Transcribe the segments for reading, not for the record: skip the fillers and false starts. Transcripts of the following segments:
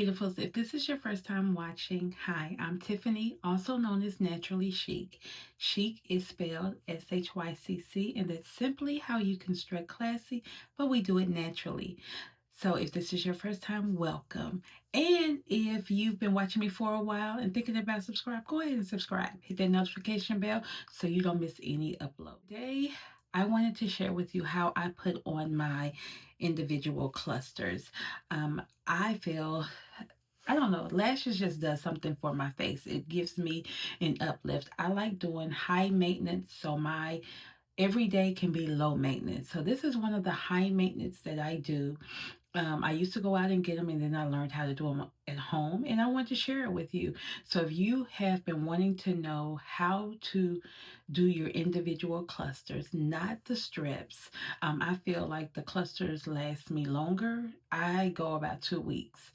beautifuls. If this is your first time watching, hi, I'm Tiffany, also known as Naturally Chic. Chic is spelled SHYCC, and that's simply how you construct classy, but we do it naturally. So if this is your first time, welcome. And if you've been watching me for a while and thinking about subscribe, go ahead and subscribe. Hit that notification bell so you don't miss any upload. Today, I wanted to share with you how I put on my individual clusters. I feel I don't know. Lashes just does something for my face. It gives me an uplift. I like doing high maintenance, so my every day can be low maintenance. So this is one of the high maintenance that I do. I used to go out and get them, and then I learned how to do them at home, and I want to share it with you. So, if you have been wanting to know how to do your individual clusters, not the strips, I feel like the clusters last me longer. I go about 2 weeks,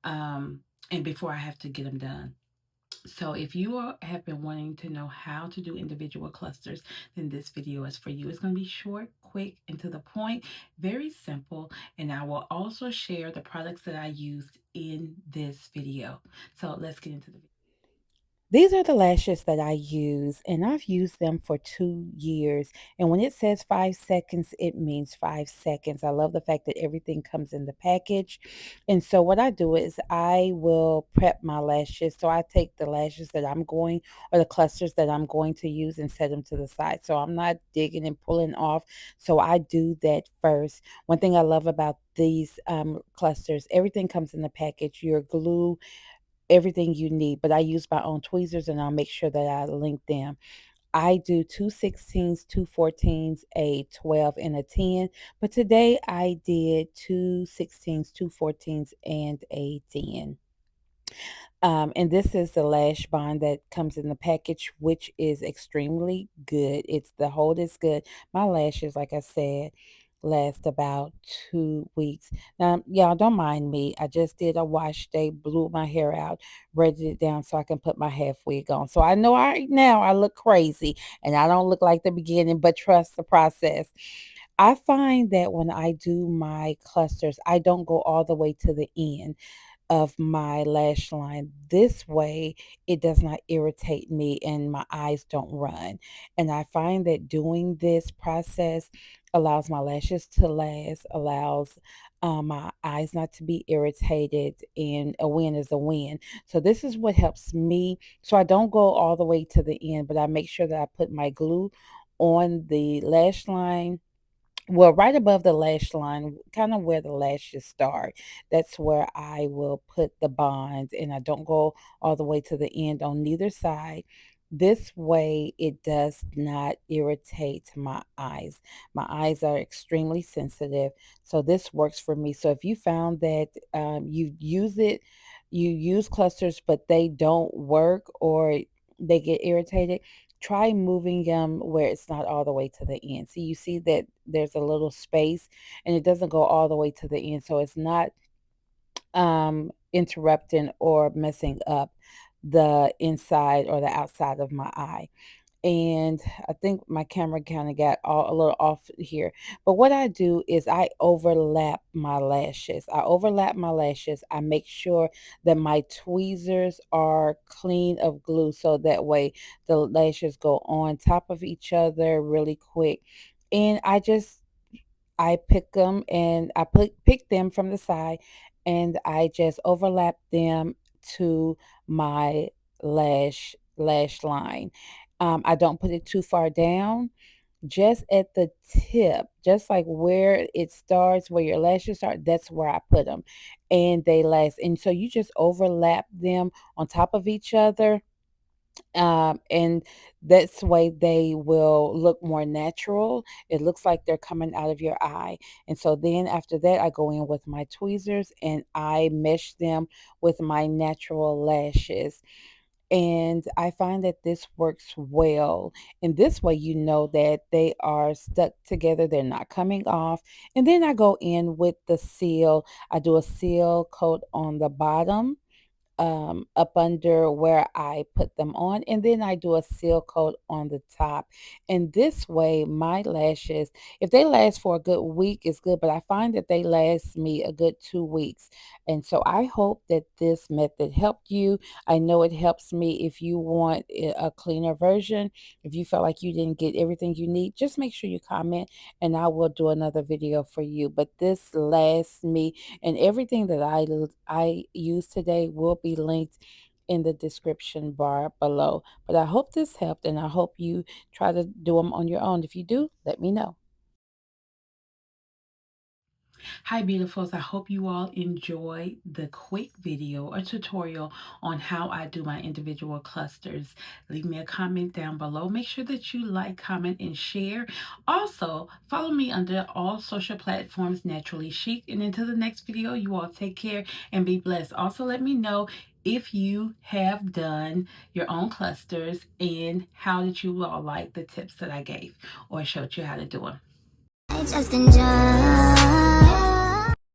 and before I have to get them done. So if you have been wanting to know how to do individual clusters, then this video is for you. It's going to be short, quick, and to the point, very simple. And I will also share the products that I used in this video. So let's get into the video. These are the lashes that I use, and I've used them for 2 years. And when it says 5 seconds, it means 5 seconds. I love the fact that everything comes in the package. And so, what I do is I will prep my lashes. So, I take the lashes that I'm going or the clusters that I'm going to use and set them to the side. So, I'm not digging and pulling off. So, I do that first. One thing I love about these clusters, everything comes in the package. Your glue, everything you need, but I use my own tweezers and I'll make sure that I link them. I do two 16s, two 14s, a 12, and a 10. But today I did two 16s, two 14s, and a 10. And this is the lash bond that comes in the package, which is extremely good. It's the hold is good. My lashes, like I said, last about 2 weeks. Now, y'all don't mind me. I just did a wash day, blew my hair out, braided it down so I can put my half wig on. So I know right now I look crazy and I don't look like the beginning, but trust the process. I find that when I do my clusters, I don't go all the way to the end of my lash line. This way, it does not irritate me and my eyes don't run. And I find that doing this process allows my lashes to last, allows my eyes not to be irritated, and a win is a win. So, this is what helps me. So, I don't go all the way to the end, but I make sure that I put my glue on the lash line, well, right above the lash line, kind of where the lashes start. That's where I will put the bonds, and I don't go all the way to the end on neither side. This way, it does not irritate my eyes. My eyes are extremely sensitive, so this works for me. So if you found that you use it, you use clusters, but they don't work or they get irritated, try moving them where it's not all the way to the end. See, you see that there's a little space and it doesn't go all the way to the end. So it's not interrupting or messing up the inside or the outside of my eye. And I think my camera kind of got a little off here. But what I do is I overlap my lashes. I overlap my lashes. I make sure that my tweezers are clean of glue so that way the lashes go on top of each other really quick. And I pick them and pick them from the side and I just overlap them to my lash line. I don't put it too far down, just at the tip, just like where it starts, where your lashes start, that's where I put them. And they last. And so you just overlap them on top of each other, and that's way they will look more natural. It looks like they're coming out of your eye. And so then after that, I go in with my tweezers and I mesh them with my natural lashes. And I find that this works well. And this way, you know that they are stuck together, they're not coming off. And then I go in with the seal. I do a seal coat on the bottom up under where I put them on, and then I do a seal coat on the top. And this way, my lashes, if they last for a good week, it's good, but I find that they last me a good 2 weeks. And so I hope that this method helped you. I know it helps me. If you want a cleaner version, if you felt like you didn't get everything you need, just make sure you comment and I will do another video for you. But this lasts me, and everything that I use today will be linked in the description bar below. But I hope this helped, and I hope you try to do them on your own. If you do, let me know. Hi beautifuls, I hope you all enjoy the quick video or tutorial on how I do my individual clusters. Leave me a comment down below. Make sure that you like, comment, and share. Also, follow me under all social platforms, Naturally Chic. And until the next video, you all take care and be blessed. Also, let me know if you have done your own clusters and how did you all like the tips that I gave or showed you how to do them. I just enjoy